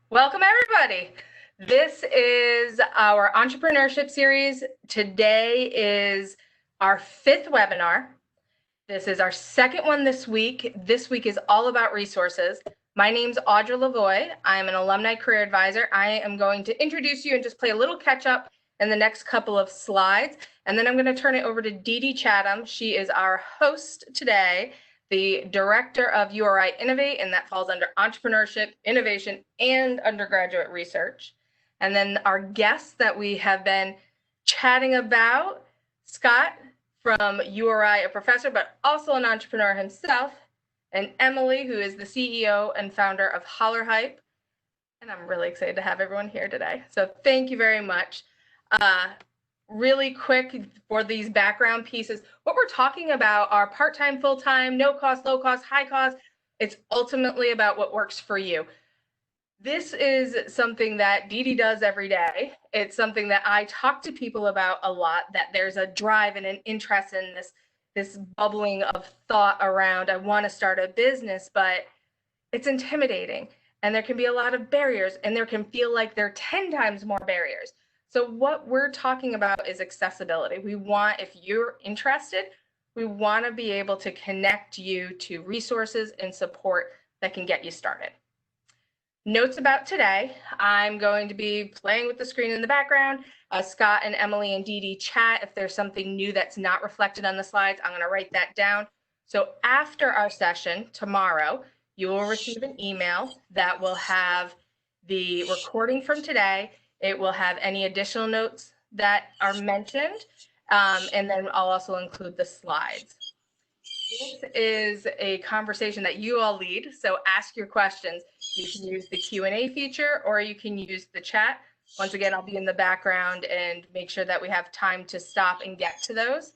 Welcome, everybody. This is our entrepreneurship series. Today is our 5th webinar. This is our 2nd one this week. This week is all about resources. My name's Audra Lavoie. I'm an alumni career advisor. I am going to introduce you and just play a little catch up in the next couple of slides. And then I'm going to turn it over to Dee Dee Chatham. She is our host today, the director of URI Innovate, and that falls under entrepreneurship, innovation, and undergraduate research. And then our guests that we have been chatting about, Scott from URI, a professor, but also an entrepreneur himself, and Emily, who is the CEO and founder of hollarhype. And I'm really excited to have everyone here today. So thank you very much. Really quick for these background pieces, what we're talking about are part-time, full-time, no cost, low cost, high cost. It's ultimately about what works for you. This is something that Dee Dee does every day. It's something that I talk to people about a lot, that there's a drive and an interest in this bubbling of thought around, I want to start a business, but it's intimidating. And there can be a lot of barriers, and there can feel like there are 10 times more barriers. So what we're talking about is accessibility. We want, if you're interested, we want to be able to connect you to resources and support that can get you started. Notes about today, I'm going to be playing with the screen in the background. Scott and Emily and Dee Dee chat. If there's something new that's not reflected on the slides, I'm going to write that down. So after our session tomorrow, you will receive an email that will have the recording from today. It will have any additional notes that are mentioned, and then I'll also include the slides. This is a conversation that you all lead, so ask your questions. You can use the Q&A feature, or you can use the chat. Once again, I'll be in the background and make sure that we have time to stop and get to those.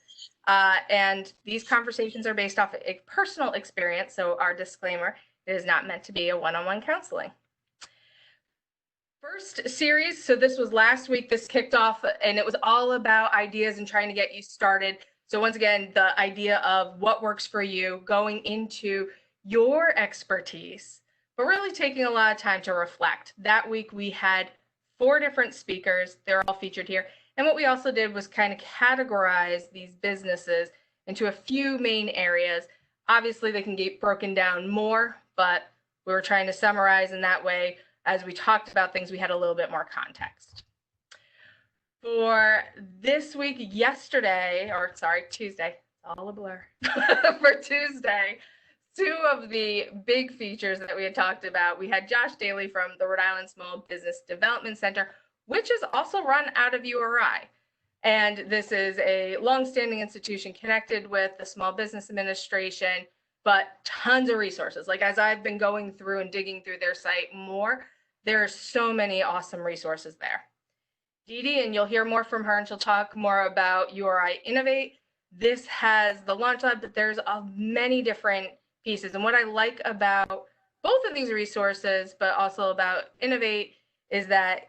And these conversations are based off a personal experience, so our disclaimer, it is not meant to be a one-on-one counseling. First series, so this was last week, this kicked off, and it was all about ideas and trying to get you started. So once again, the idea of what works for you, going into your expertise, but really taking a lot of time to reflect. That week we had 4 different speakers. They're all featured here. And what we also did was kind of categorize these businesses into a few main areas. Obviously, they can get broken down more, but we were trying to summarize in that way. As we talked about things, we had a little bit more context. For this week, Tuesday, it's all a blur. For Tuesday, 2 of the big features that we had talked about, we had Josh Daly from the Rhode Island Small Business Development Center, which is also run out of URI. And this is a longstanding institution connected with the Small Business Administration, but tons of resources. Like as I've been going through and digging through their site more, there are so many awesome resources there. Dee Dee, and you'll hear more from her, and she'll talk more about URI Innovate. This has the Launch Lab, but there's many different pieces. And what I like about both of these resources, but also about Innovate, is that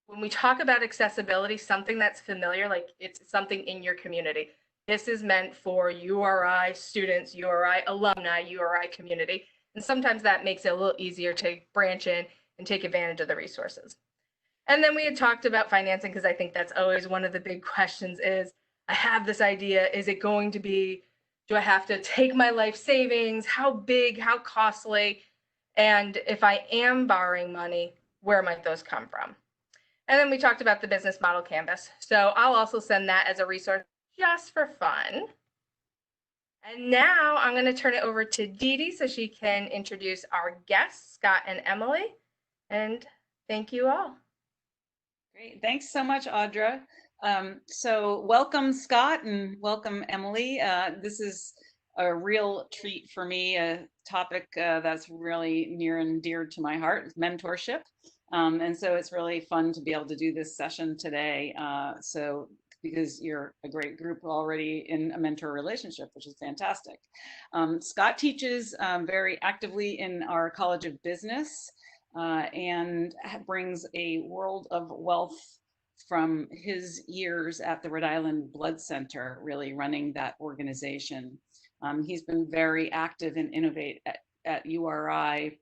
when we talk about accessibility, something that's familiar, like it's something in your community. This is meant for URI students, URI alumni, URI community. And sometimes that makes it a little easier to branch in and take advantage of the resources. And then we had talked about financing, because I think that's always one of the big questions is, I have this idea, is it going to be, do I have to take my life savings? How big, how costly? And if I am borrowing money, where might those come from? And then we talked about the business model canvas. So I'll also send that as a resource just for fun. And now I'm going to turn it over to Dee Dee so she can introduce our guests, Scott and Emily. And thank you all. Great. Thanks so much, Audra. So welcome, Scott, and welcome, Emily. This is a real treat for me, a topic that's really near and dear to my heart, mentorship. And so it's really fun to be able to do this session today. Because you're a great group already in a mentor relationship, which is fantastic. Scott teaches very actively in our College of Business and brings a world of wealth from his years at the Rhode Island Blood Center, really running that organization. He's been very active in Innovate at URI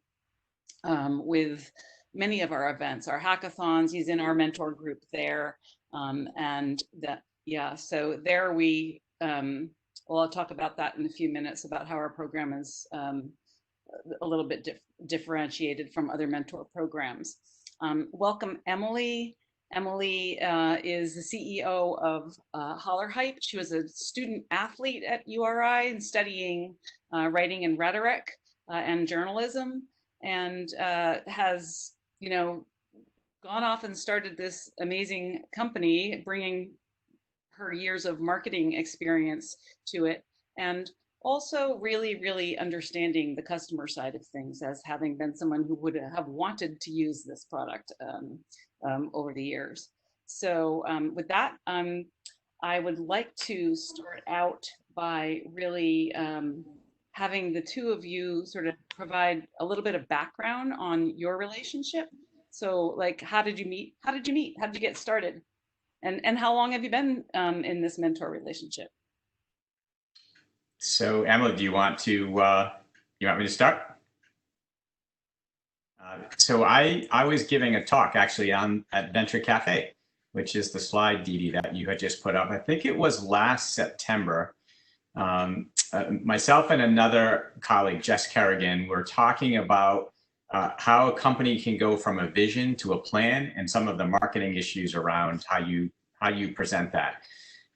with many of our events, our hackathons. He's in our mentor group there. So there we, well, I'll talk about that in a few minutes about how our program is a little bit differentiated from other mentor programs. Welcome, Emily. Emily is the CEO of hollarhype. She was a student athlete at URI and studying writing and rhetoric and journalism, and has, gone off and started this amazing company, bringing her years of marketing experience to it, and also really, really understanding the customer side of things as having been someone who would have wanted to use this product over the years. So with that, I would like to start out by really having the two of you sort of provide a little bit of background on your relationship. So like, how did you meet? How did you get started? And how long have you been in this mentor relationship? So Emily, do you want me to start? So I was giving a talk actually at Venture Cafe, which is the slide, Dee, that you had just put up. I think it was last September. Myself and another colleague, Jess Kerrigan, were talking about how a company can go from a vision to a plan and some of the marketing issues around how you present that.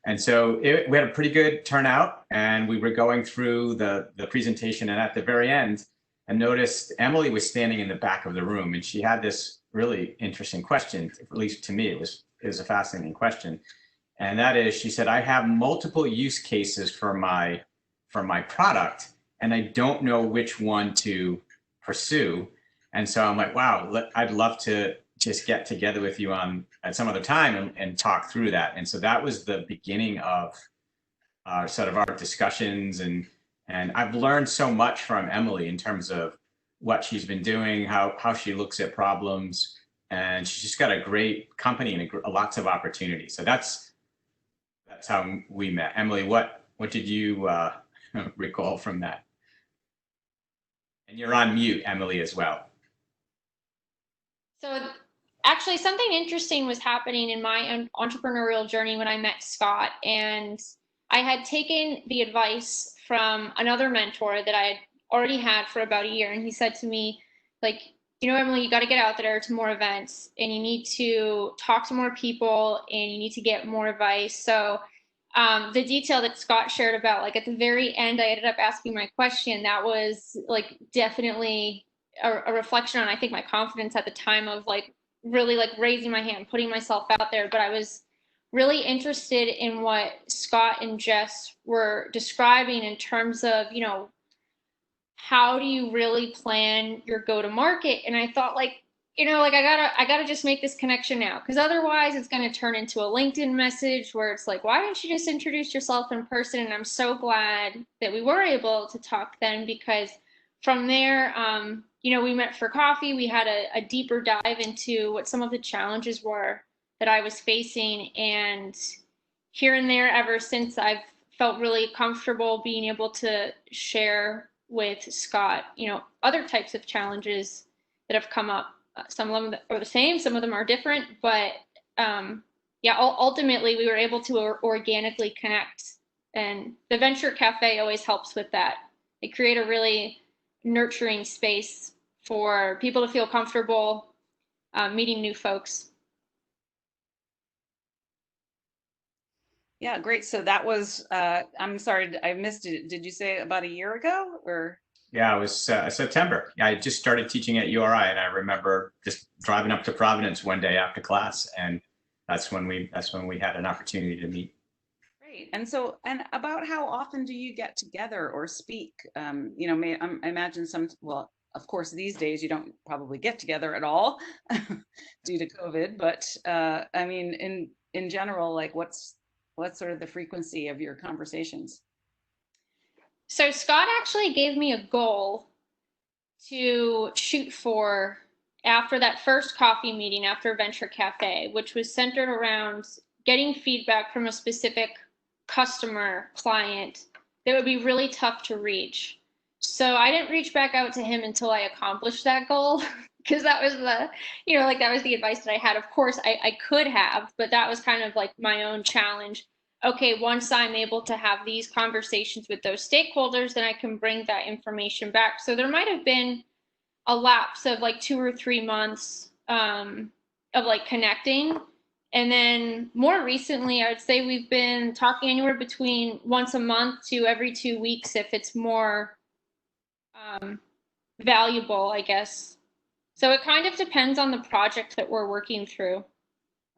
And so we had a pretty good turnout, and we were going through the presentation, and at the very end, I noticed Emily was standing in the back of the room, and she had this really interesting question. At least to me, it was a fascinating question. And that is, she said, I have multiple use cases for my product, and I don't know which one to pursue. And so I'm like, wow, I'd love to just get together with you at some other time and talk through that. And so that was the beginning of sort of our discussions. And I've learned so much from Emily in terms of what she's been doing, how she looks at problems, and she's just got a great company and lots of opportunities. So that's how we met. Emily, what did you recall from that? And you're on mute, Emily, as well. So actually something interesting was happening in my entrepreneurial journey when I met Scott, and I had taken the advice from another mentor that I had already had for about a year. And he said to me, like, Emily, you got to get out there to more events, and you need to talk to more people, and you need to get more advice. So the detail that Scott shared about, like at the very end, I ended up asking my question. That was like definitely a reflection on, I think, my confidence at the time of like really like raising my hand, putting myself out there. But I was really interested in what Scott and Jess were describing in terms of, how do you really plan your go-to-market? And I thought, like, I gotta just make this connection now, because otherwise it's going to turn into a LinkedIn message where it's like, why don't you just introduce yourself in person? And I'm so glad that we were able to talk then, because from there, we met for coffee. We had a deeper dive into what some of the challenges were that I was facing, and here and there, ever since, I've felt really comfortable being able to share with Scott, other types of challenges that have come up. Some of them are the same, some of them are different, but ultimately we were able to organically connect. And the Venture Cafe always helps with that. They create a really nurturing space for people to feel comfortable meeting new folks. Yeah, great. So that was, I'm sorry, I missed it. Did you say about a year ago, or? Yeah, it was September. I just started teaching at URI, and I remember just driving up to Providence one day after class, and that's when we had an opportunity to meet. Great. And so, and about how often do you get together or speak? I imagine well, of course, these days you don't probably get together at all due to COVID, but I mean, in general, like what's sort of the frequency of your conversations? So Scott actually gave me a goal to shoot for after that first coffee meeting after Venture Cafe, which was centered around getting feedback from a specific customer client that would be really tough to reach. So I didn't reach back out to him until I accomplished that goal. because that was the, like that was the advice that I had. Of course, I could have, but that was kind of like my own challenge. Okay, once I'm able to have these conversations with those stakeholders, then I can bring that information back. So there might have been a lapse of like 2 or 3 months of like connecting. And then more recently, I'd say we've been talking anywhere between once a month to every 2 weeks if it's more valuable, I guess. So it kind of depends on the project that we're working through.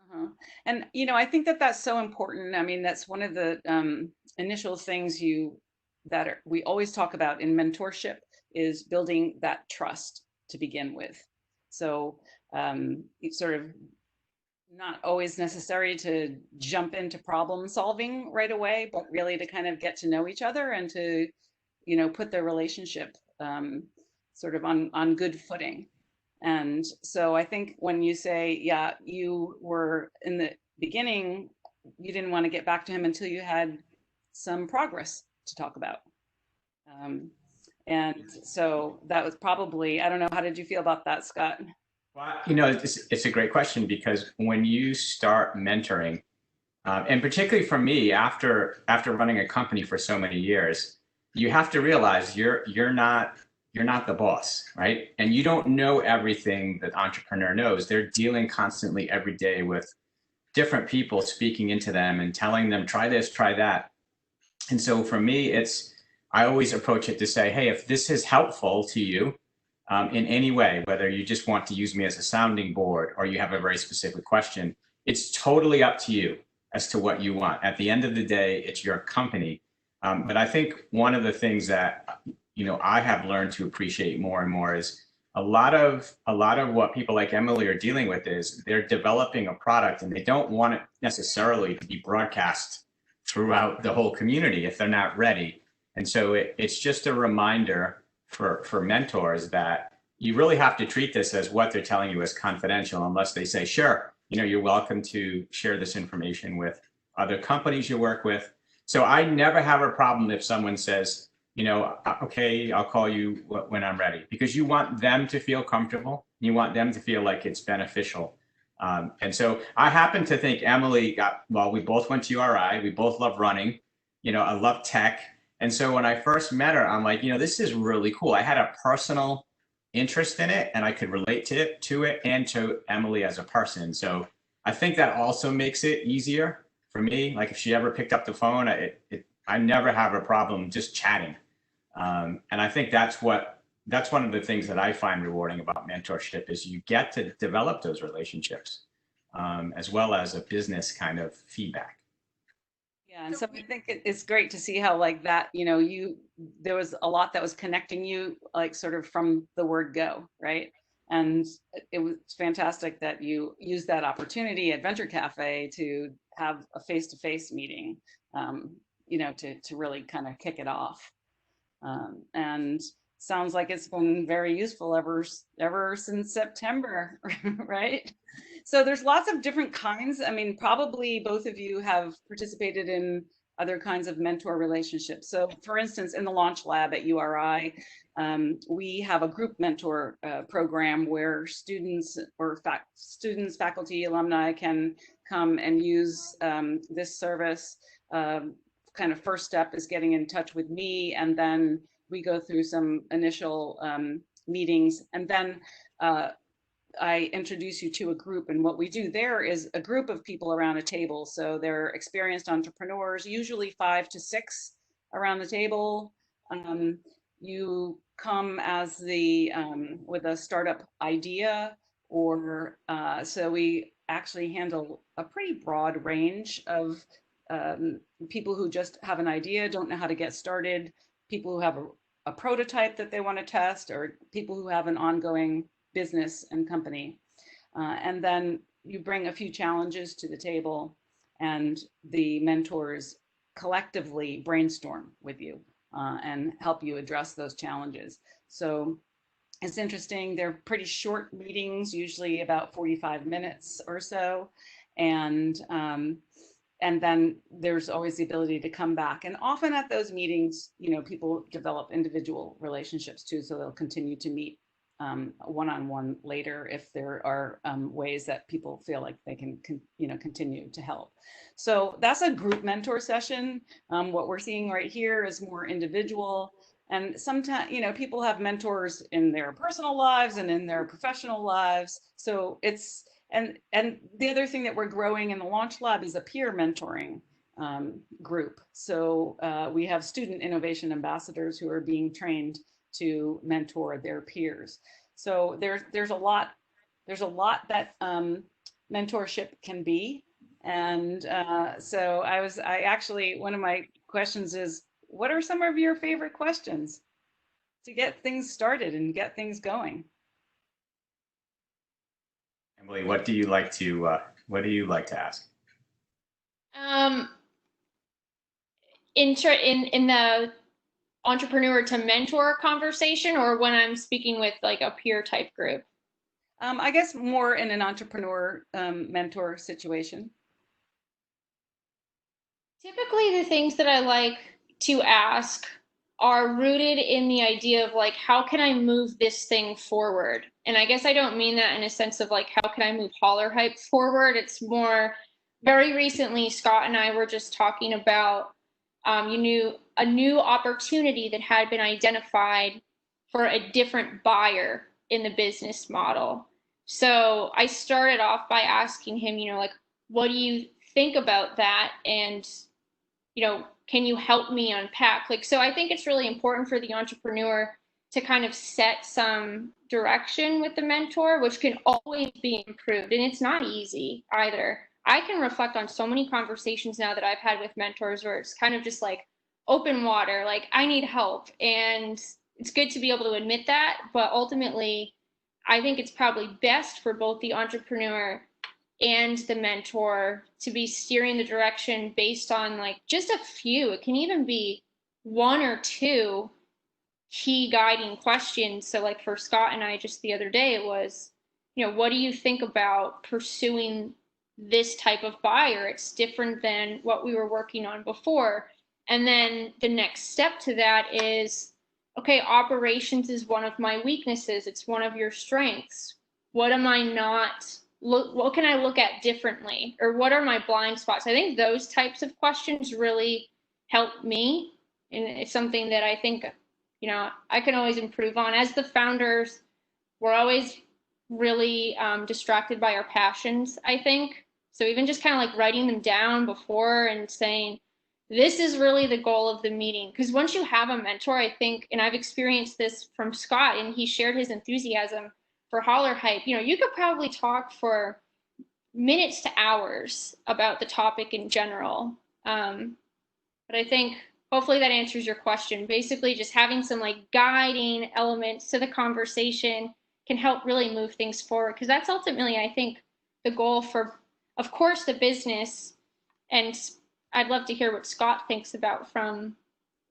Uh-huh. And, I think that that's so important. I mean, that's one of the initial things we always talk about in mentorship is building that trust to begin with. So it's sort of not always necessary to jump into problem solving right away, but really to kind of get to know each other and to, put their relationship sort of on good footing. And so I think when you say, yeah, you were in the beginning, you didn't want to get back to him until you had some progress to talk about. And so that was probably, I don't know, how did you feel about that, Scott? Well, it's a great question, because when you start mentoring, and particularly for me, after running a company for so many years, you have to realize you're not the boss, right? And you don't know everything that entrepreneur knows. They're dealing constantly every day with different people speaking into them and telling them, try this, try that. And so for me, I always approach it to say, hey, if this is helpful to you in any way, whether you just want to use me as a sounding board or you have a very specific question, it's totally up to you as to what you want. At the end of the day, it's your company. But I think one of the things that I have learned to appreciate more and more is a lot of what people like Emily are dealing with is they're developing a product and they don't want it necessarily to be broadcast throughout the whole community if they're not ready. And so it's just a reminder for mentors that you really have to treat this as what they're telling you as confidential, unless they say, sure, you're welcome to share this information with other companies you work with. So I never have a problem if someone says, okay, I'll call you when I'm ready, because you want them to feel comfortable. You want them to feel like it's beneficial. And so I happen to think Emily we both went to URI. We both love running. I love tech. And so when I first met her, I'm like, this is really cool. I had a personal interest in it and I could relate to it and to Emily as a person. So I think that also makes it easier for me. Like if she ever picked up the phone, I never have a problem just chatting. And I think that's one of the things that I find rewarding about mentorship is you get to develop those relationships as well as a business kind of feedback. Yeah, and so I think it's great to see how like that, there was a lot that was connecting you like sort of from the word go, right? And it was fantastic that you used that opportunity at Venture Cafe to have a face-to-face meeting, to really kind of kick it off. And sounds like it's been very useful ever since September, right? So there's lots of different kinds. I mean, probably both of you have participated in other kinds of mentor relationships. So for instance, in the Launch Lab at URI, we have a group mentor program where students, faculty, alumni can come and use this service. Kind of first step is getting in touch with me, and then we go through some initial meetings, and then I introduce you to a group, and what we do there is a group of people around a table. So they're experienced entrepreneurs, usually 5 to 6 around the table. You come as with a startup idea, or so we actually handle a pretty broad range of people who just have an idea, don't know how to get started, people who have a prototype that they want to test, or people who have an ongoing business and company. And then you bring a few challenges to the table, and the mentors collectively brainstorm with you and help you address those challenges. So it's interesting. They're pretty short meetings, usually about 45 minutes or so. And then there's always the ability to come back. And often at those meetings, people develop individual relationships too, so they'll continue to meet one-on-one later if there are ways that people feel like they can continue to help. So that's a group mentor session. What we're seeing right here is more individual. And sometimes, people have mentors in their personal lives and in their professional lives. So it's, and the other thing that we're growing in the Launch Lab is a peer mentoring group. So we have student innovation ambassadors who are being trained to mentor their peers. So there's a lot that mentorship can be. And so I actually, one of my questions is, what are some of your favorite questions to get things started and get things going? Emily, what do you like to ask? In the entrepreneur to mentor conversation, or when I'm speaking with like a peer type group? I guess more in an entrepreneur mentor situation. Typically the things that I like to ask are rooted in the idea of like, how can I move this thing forward? And I guess I don't mean that in a sense of like, how can I move hollarhype forward? It's more, very recently, Scott and I were just talking about a new opportunity that had been identified for a different buyer in the business model. So I started off by asking him, like, what do you think about that? And, can you help me unpack? Like, so I think it's really important for the entrepreneur to kind of set some direction with the mentor, which can always be improved. And it's not easy either. I can reflect on so many conversations now that I've had with mentors where it's kind of just like open water, like I need help. And it's good to be able to admit that. But ultimately, I think it's probably best for both the entrepreneur and the mentor to be steering the direction based on like just a few. It can even be one or two key guiding questions. So like for Scott and I just the other day, it was, what do you think about pursuing this type of buyer? It's different than what we were working on before. And then the next step to that is, okay, operations is one of my weaknesses. It's one of your strengths. What am I not, what can I look at differently? Or what are my blind spots? I think those types of questions really help me. And it's something that I think, I can always improve on. As the founders, we're always really distracted by our passions, I think. So even just kind of like writing them down before and saying, this is really the goal of the meeting. Because once you have a mentor, I think, and I've experienced this from Scott, and he shared his enthusiasm for hollarhype, you could probably talk for minutes to hours about the topic in general. But I think hopefully that answers your question. Basically, just having some like guiding elements to the conversation can help really move things forward. Because that's ultimately, I think, the goal for, of course, the business. And I'd love to hear what Scott thinks about from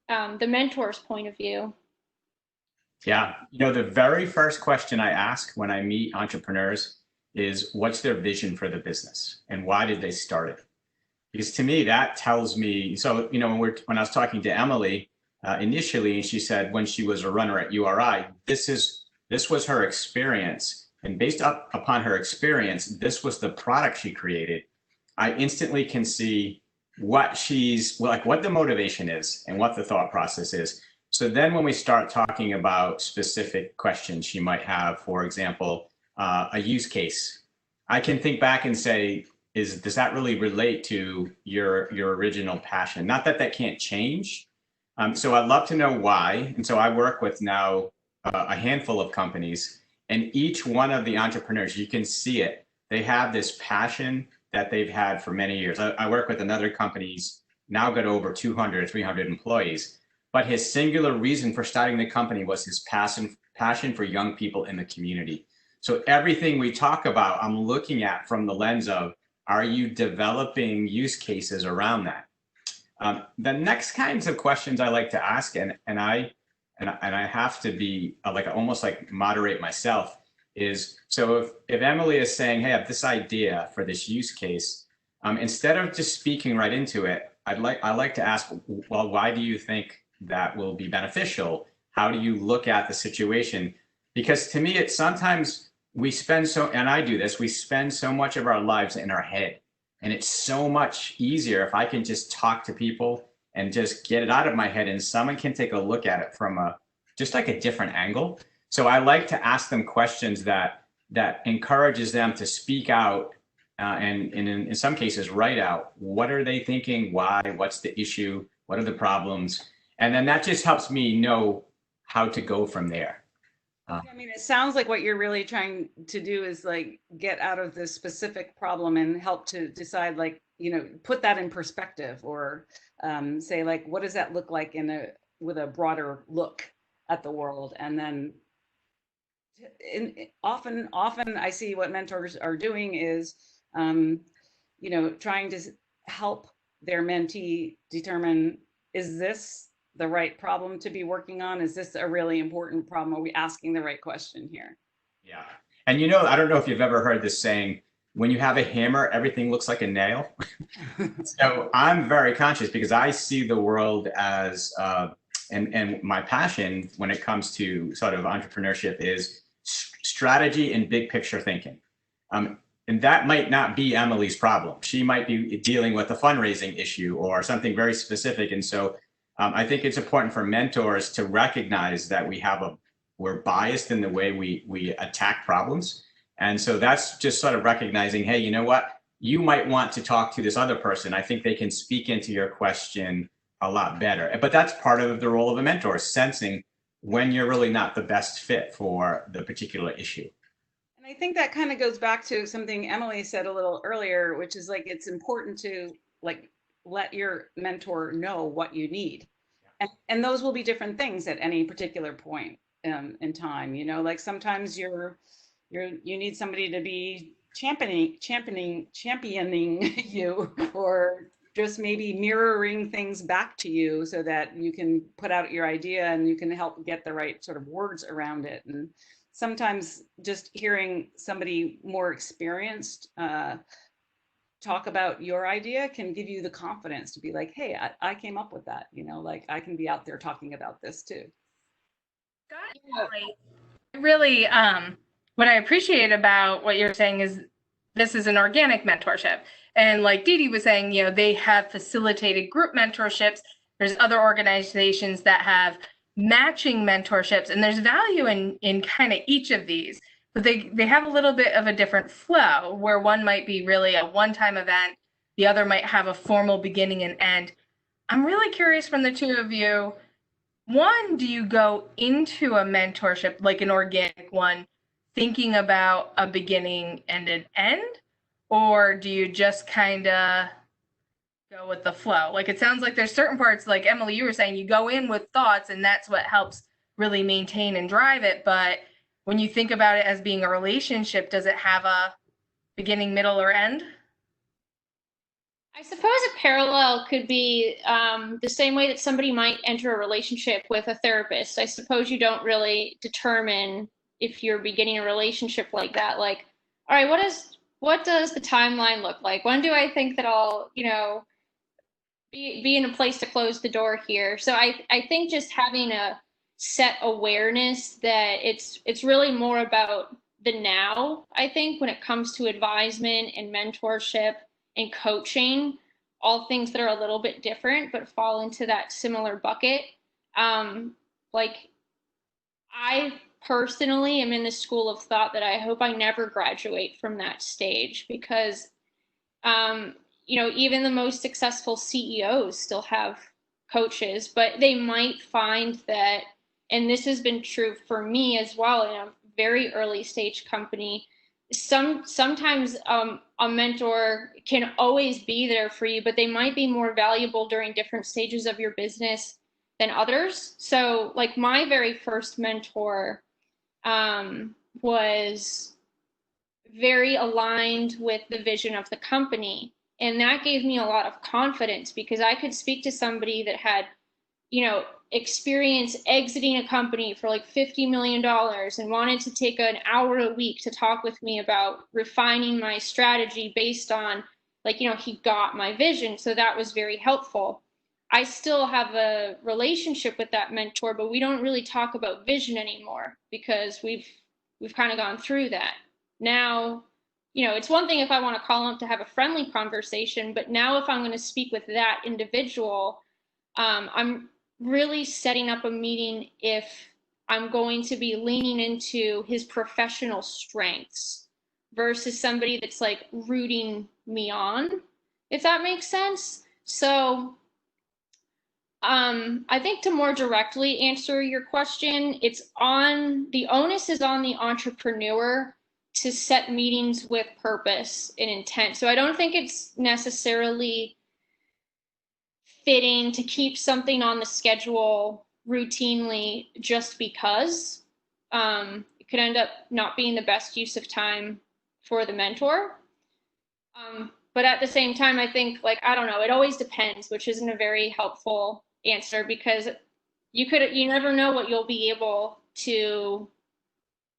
the mentor's point of view. Yeah, the very first question I ask when I meet entrepreneurs is, what's their vision for the business and why did they start it? Because to me, that tells me, so, when I was talking to Emily initially, and she said when she was a runner at URI, this was her experience. And based upon her experience, this was the product she created. I instantly can see what what the motivation is and what the thought process is. So then when we start talking about specific questions she might have, for example, a use case, I can think back and say, does that really relate to your original passion? Not that that can't change. So I'd love to know why. And so I work with now a handful of companies, and each one of the entrepreneurs, you can see it. They have this passion that they've had for many years. I work with another company's now got over 200, 300 employees, but his singular reason for starting the company was his passion for young people in the community. So everything we talk about, I'm looking at from the lens of, are you developing use cases around that? The next kinds of questions I like to ask, and I have to be almost like moderate myself, is, so if Emily is saying, hey, I have this idea for this use case, instead of just speaking right into it, I like to ask, well, why do you think that will be beneficial? How do you look at the situation? Because to me, it's sometimes we spend and I do this, we spend so much of our lives in our head. And it's so much easier if I can just talk to people and just get it out of my head and someone can take a look at it from just like a different angle. So I like to ask them questions that encourages them to speak out and in some cases write out what are they thinking, why, what's the issue, what are the problems, and then that just helps me know how to go from there. I mean, it sounds like what you're really trying to do is like get out of this specific problem and help to decide, like, you know, put that in perspective, or say, like, what does that look like with a broader look at the world? And then often I see what mentors are doing is, you know, trying to help their mentee determine, is this the right problem to be working on? Is this a really important problem? Are we asking the right question here? Yeah. And you know, I don't know if you've ever heard this saying, when you have a hammer, everything looks like a nail. So I'm very conscious because I see the world as, and my passion when it comes to sort of entrepreneurship is strategy and big picture thinking. And that might not be Emily's problem. She might be dealing with a fundraising issue or something very specific. And so I think it's important for mentors to recognize that we're biased in the way we attack problems. And so that's just sort of recognizing, hey, you know what? You might want to talk to this other person. I think they can speak into your question a lot better. But that's part of the role of a mentor, sensing when you're really not the best fit for the particular issue. And I think that kind of goes back to something Emily said a little earlier, which is like, it's important to like let your mentor know what you need. And those will be different things at any particular point in time. You know, like sometimes you need somebody to be championing you, or just maybe mirroring things back to you so that you can put out your idea and you can help get the right sort of words around it. And sometimes just hearing somebody more experienced talk about your idea can give you the confidence to be like, hey, I came up with that, you know, like I can be out there talking about this too. Really, what I appreciate about what you're saying is this is an organic mentorship. And like Dee Dee was saying, you know, they have facilitated group mentorships. There's other organizations that have matching mentorships, and there's value in kind of each of these. But they have a little bit of a different flow, where one might be really a one-time event, the other might have a formal beginning and end. I'm really curious from the two of you, one, do you go into a mentorship, like an organic one, thinking about a beginning and an end? Or do you just kind of go with the flow? Like, it sounds like there's certain parts, like Emily, you were saying, you go in with thoughts and that's what helps really maintain and drive it. But when you think about it as being a relationship, does it have a beginning, middle, or end? I suppose a parallel could be the same way that somebody might enter a relationship with a therapist. I suppose you don't really determine if you're beginning a relationship like that. Like, all right, what does the timeline look like? When do I think that I'll, you know, be in a place to close the door here? So I think just having a set awareness that it's really more about the now, I think, when it comes to advisement and mentorship and coaching, all things that are a little bit different but fall into that similar bucket. Like, I personally am in the school of thought that I hope I never graduate from that stage, because you know, even the most successful CEOs still have coaches, but they might find that, and this has been true for me as well in a very early stage company, sometimes a mentor can always be there for you, but they might be more valuable during different stages of your business than others. So like my very first mentor was very aligned with the vision of the company. And that gave me a lot of confidence, because I could speak to somebody that had, you know, experience exiting a company for like $50 million and wanted to take an hour a week to talk with me about refining my strategy based on, like, you know, he got my vision. So that was very helpful. I still have a relationship with that mentor, but we don't really talk about vision anymore because we've kind of gone through that. Now, you know, it's one thing if I want to call them to have a friendly conversation, but now if I'm going to speak with that individual, I'm really setting up a meeting if I'm going to be leaning into his professional strengths versus somebody that's like rooting me on, if that makes sense. So I think to more directly answer your question, the onus is on the entrepreneur to set meetings with purpose and intent. So I don't think it's necessarily fitting to keep something on the schedule routinely just because. It could end up not being the best use of time for the mentor. But at the same time, I think, like, I don't know, it always depends, which isn't a very helpful answer because you never know what you'll be able to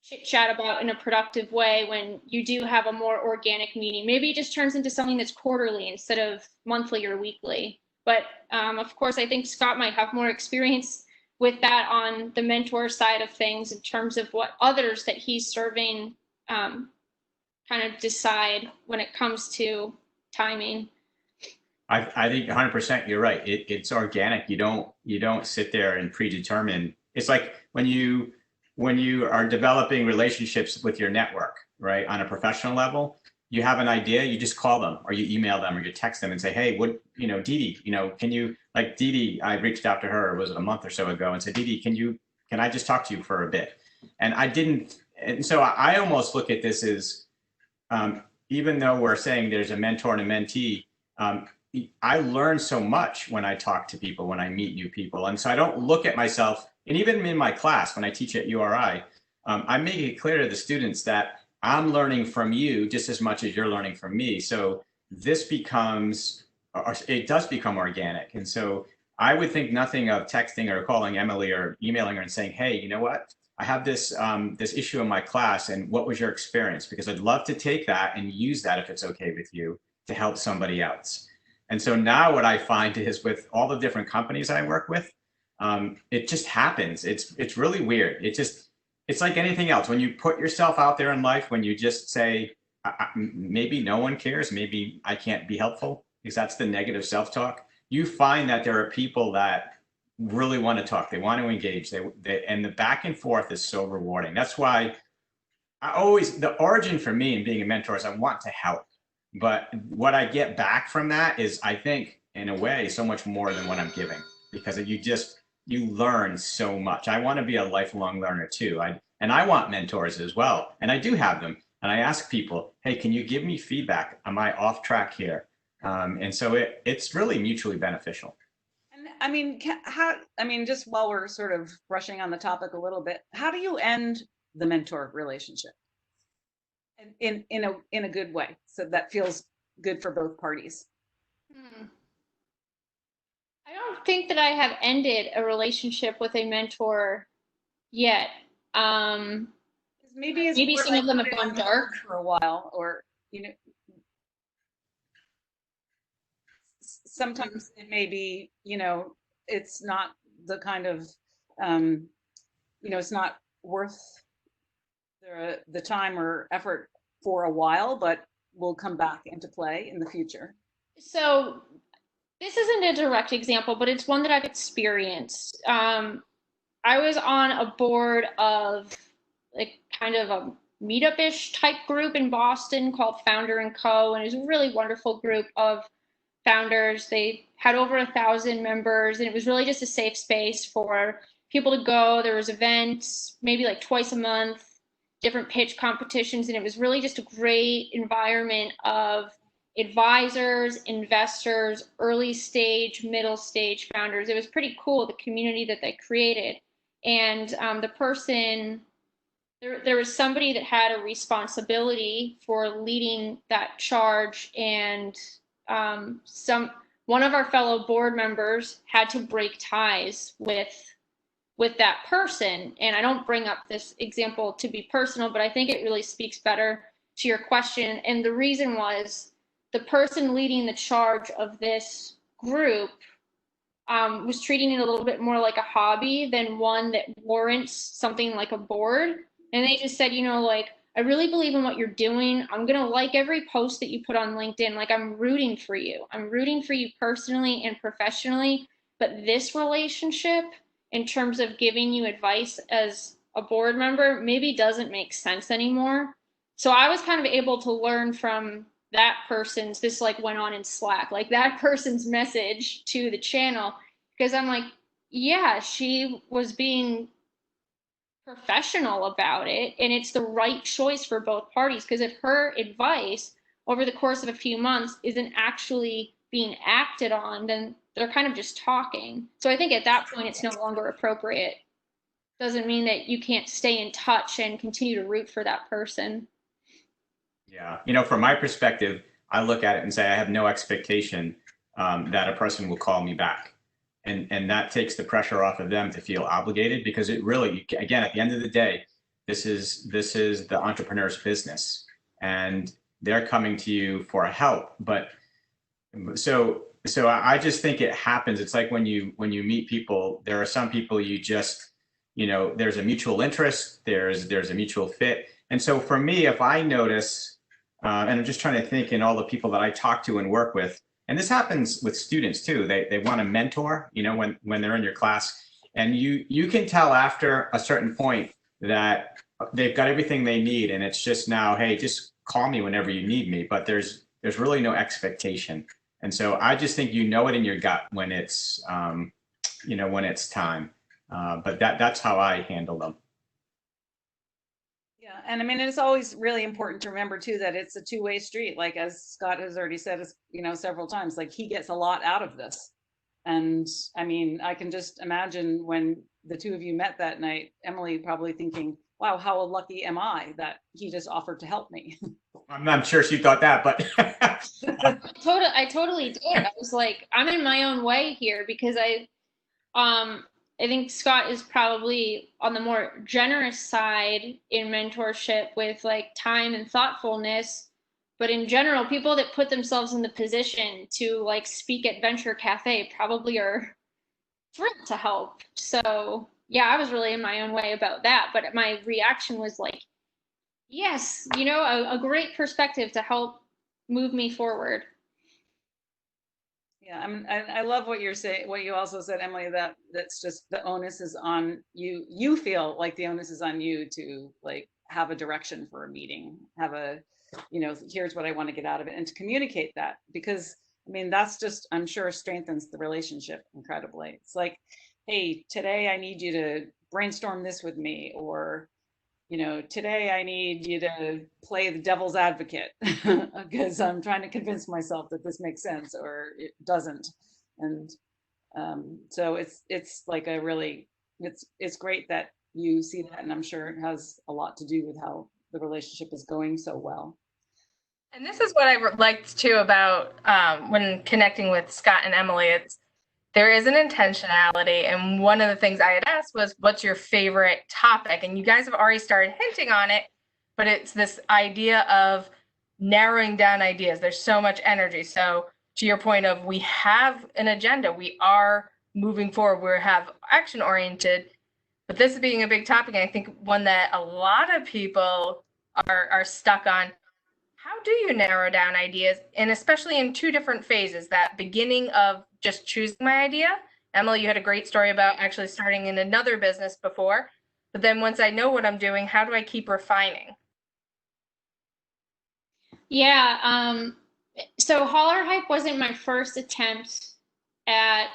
chit chat about in a productive way when you do have a more organic meeting. Maybe it just turns into something that's quarterly instead of monthly or weekly. But of course, I think Scott might have more experience with that on the mentor side of things in terms of what others that he's serving kind of decide when it comes to timing. I think 100% you're right. It's organic. You don't sit there and predetermine. It's like when you are developing relationships with your network, right? On a professional level, you have an idea, you just call them or you email them or you text them and say, hey, what, you know, Dee Dee, you know, can you, like Dee Dee, I reached out to her, was it a month or so ago, and said, Dee Dee, can I just talk to you for a bit? And I didn't, and so I almost look at this as, even though we're saying there's a mentor and a mentee, I learn so much when I talk to people, when I meet new people. And so I don't look at myself, and even in my class, when I teach at URI, I make it clear to the students that I'm learning from you just as much as you're learning from me. So this becomes, it does become organic. And so I would think nothing of texting or calling Emily or emailing her and saying, hey, you know what? I have this this issue in my class, and what was your experience? Because I'd love to take that and use that, if it's okay with you, to help somebody else. And so now what I find is with all the different companies I work with, it just happens. It's really weird. It's like anything else. When you put yourself out there in life, when you just say, maybe no one cares, maybe I can't be helpful, because that's the negative self-talk, you find that there are people that really want to talk. They want to engage. And the back and forth is so rewarding. That's why the origin for me in being a mentor is I want to help. But what I get back from that is, I think, in a way, so much more than what I'm giving, because you learn so much. I want to be a lifelong learner too. And I want mentors as well. And I do have them. And I ask people, hey, can you give me feedback? Am I off track here? And so it's really mutually beneficial. And I mean, just while we're sort of brushing on the topic a little bit, how do you end the mentor relationship in a good way, so that feels good for both parties? I don't think that I have ended a relationship with a mentor yet. Maybe some of them have gone dark for a while, or, you know, sometimes it may be, you know, it's not the kind of, you know, it's not worth the time or effort for a while, but will come back into play in the future. So this isn't a direct example, but it's one that I've experienced. I was on a board of like kind of a meetup-ish type group in Boston called Founder & Co. And it was a really wonderful group of founders. They had over 1,000 members, and it was really just a safe space for people to go. There was events, maybe like twice a month, different pitch competitions, and it was really just a great environment of advisors, investors, early stage, middle stage founders. It was pretty cool, the community that they created. And the person, there was somebody that had a responsibility for leading that charge, and one of our fellow board members had to break ties with that person. And I don't bring up this example to be personal, but I think it really speaks better to your question. And the reason was, the person leading the charge of this group was treating it a little bit more like a hobby than one that warrants something like a board. And they just said, like, I really believe in what you're doing. I'm going to like every post that you put on LinkedIn. Like, I'm rooting for you. I'm rooting for you personally and professionally. But this relationship, in terms of giving you advice as a board member, maybe doesn't make sense anymore. So I was kind of able to learn from that person's, this like went on in Slack, like that person's message to the channel, because I'm like, yeah, she was being professional about it, and it's the right choice for both parties. Because if her advice over the course of a few months isn't actually being acted on, then they're kind of just talking. So I think at that point it's no longer appropriate. Doesn't mean that you can't stay in touch and continue to root for that person. Yeah. From my perspective, I look at it and say, I have no expectation that a person will call me back. And that takes the pressure off of them to feel obligated, because it really, again, at the end of the day, this is the entrepreneur's business, and they're coming to you for help. But so I just think it happens. It's like when you meet people, there are some people you just, there's a mutual interest, there's a mutual fit. And so for me, if I notice, and I'm just trying to think in all the people that I talk to and work with, and this happens with students too, they want a mentor, when they're in your class, and you can tell after a certain point that they've got everything they need, and it's just now, hey, just call me whenever you need me. But there's really no expectation. And so I just think it in your gut when it's when it's time. But that's how I handle them. Yeah, and I mean, it's always really important to remember too that it's a two-way street. Like as Scott has already said, several times, like he gets a lot out of this. And I mean, I can just imagine when the two of you met that night, Emily probably thinking, wow, how lucky am I that he just offered to help me. I'm sure she thought that, but I totally did. I was like, I'm in my own way here, because I think Scott is probably on the more generous side in mentorship with like time and thoughtfulness. But in general, people that put themselves in the position to like speak at Venture Cafe probably are thrilled to help. So yeah, I was really in my own way about that. But my reaction was like, yes, a great perspective to help move me forward. Yeah, I love what you're saying, what you also said, Emily, that's just the onus is on you. You feel like the onus is on you to like have a direction for a meeting, have a, here's what I want to get out of it, and to communicate that, because I mean, that's just, I'm sure, strengthens the relationship incredibly. It's like, hey, today I need you to brainstorm this with me, or today I need you to play the devil's advocate because I'm trying to convince myself that this makes sense or it doesn't. And so it's like a really, it's great that you see that, and I'm sure it has a lot to do with how the relationship is going so well. And this is what I liked too about when connecting with Scott and Emily. There is an intentionality. And one of the things I had asked was, what's your favorite topic? And you guys have already started hinting on it, but it's this idea of narrowing down ideas. There's so much energy. So to your point of, we have an agenda, we are moving forward, we have action oriented, but this being a big topic, and I think one that a lot of people are stuck on. How do you narrow down ideas? And especially in two different phases, that beginning of just choosing my idea. Emily, you had a great story about actually starting in another business before, but then once I know what I'm doing, how do I keep refining? Yeah. So hollarhype wasn't my first attempt at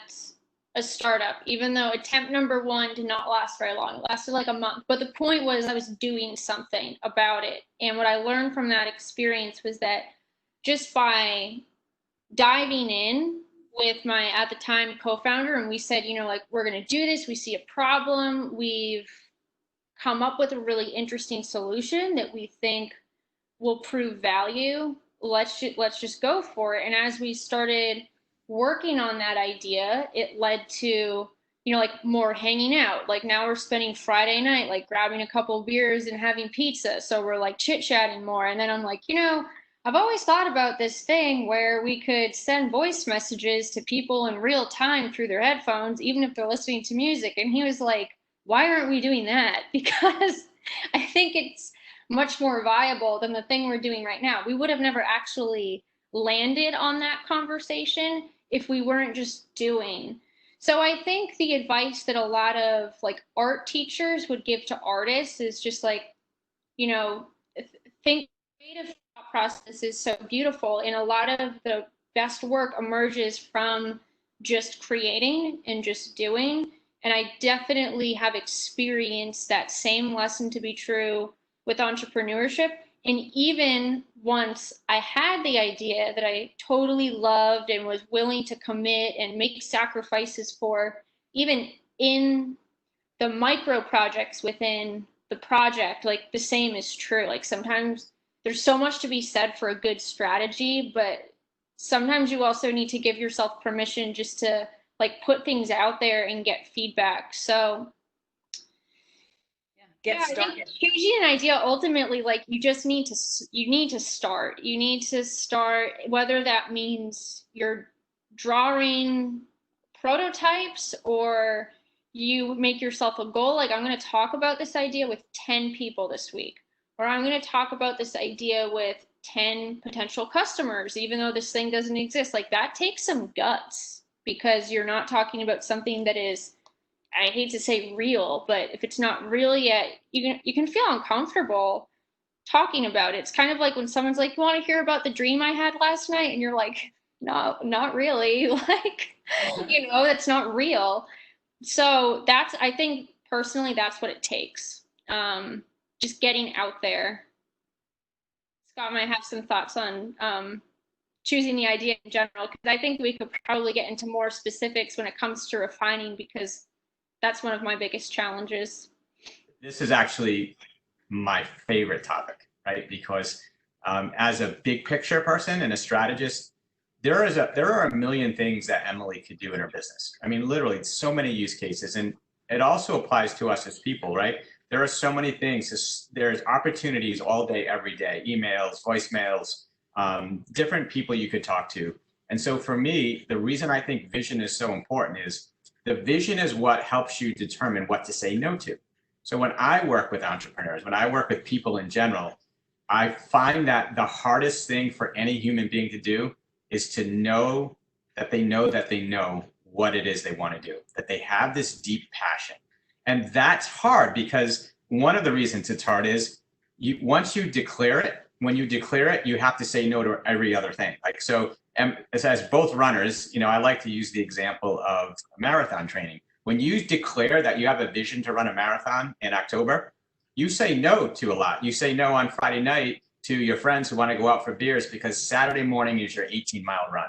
a startup, even though attempt number one did not last very long. It lasted like a month. But the point was I was doing something about it. And what I learned from that experience was that just by diving in with my, at the time, co-founder, and we said, like, we're going to do this. We see a problem. We've come up with a really interesting solution that we think will prove value. Let's just go for it. And as we started working on that idea, it led to, like more hanging out. Like now we're spending Friday night, like grabbing a couple of beers and having pizza. So we're like chit-chatting more. And then I'm like, I've always thought about this thing where we could send voice messages to people in real time through their headphones, even if they're listening to music. And he was like, why aren't we doing that? Because I think it's much more viable than the thing we're doing right now. We would have never actually landed on that conversation if we weren't just doing. So I think the advice that a lot of like art teachers would give to artists is just like, you know, think creative thought process is so beautiful, and a lot of the best work emerges from just creating and just doing. And I definitely have experienced that same lesson to be true with entrepreneurship. And even once I had the idea that I totally loved and was willing to commit and make sacrifices for, even in the micro projects within the project, like the same is true. Like sometimes there's so much to be said for a good strategy, but sometimes you also need to give yourself permission just to like put things out there and get feedback. So Get I started. think changing an idea ultimately, like you need to start. You need to start, whether that means you're drawing prototypes or you make yourself a goal. Like, I'm going to talk about this idea with 10 people this week, or I'm going to talk about this idea with 10 potential customers, even though this thing doesn't exist. Like, that takes some guts, because you're not talking about something that is, I hate to say real, but if it's not real yet, you can feel uncomfortable talking about it. It's kind of like when someone's like, "You want to hear about the dream I had last night?" And you're like, "No, not really." Like, that's not real. So I think personally, that's what it takes. Just getting out there. Scott might have some thoughts on choosing the idea in general, because I think we could probably get into more specifics when it comes to refining, because that's one of my biggest challenges. This is actually my favorite topic, right? Because as a big picture person and a strategist, there are a million things that Emily could do in her business. I mean, literally, so many use cases, and it also applies to us as people, right? There are so many things. There's opportunities all day, every day, emails, voicemails, different people you could talk to. And so for me, the reason I think vision is so important is the vision is what helps you determine what to say no to. So when I work with entrepreneurs, when I work with people in general, I find that the hardest thing for any human being to do is to know that they know what it is they want to do, that they have this deep passion. And that's hard, because one of the reasons it's hard is once you declare it, when you declare it, you have to say no to every other thing. Like, so as both runners, I like to use the example of marathon training. When you declare that you have a vision to run a marathon in October, you say no to a lot. You say no on Friday night to your friends who want to go out for beers, because Saturday morning is your 18-mile run.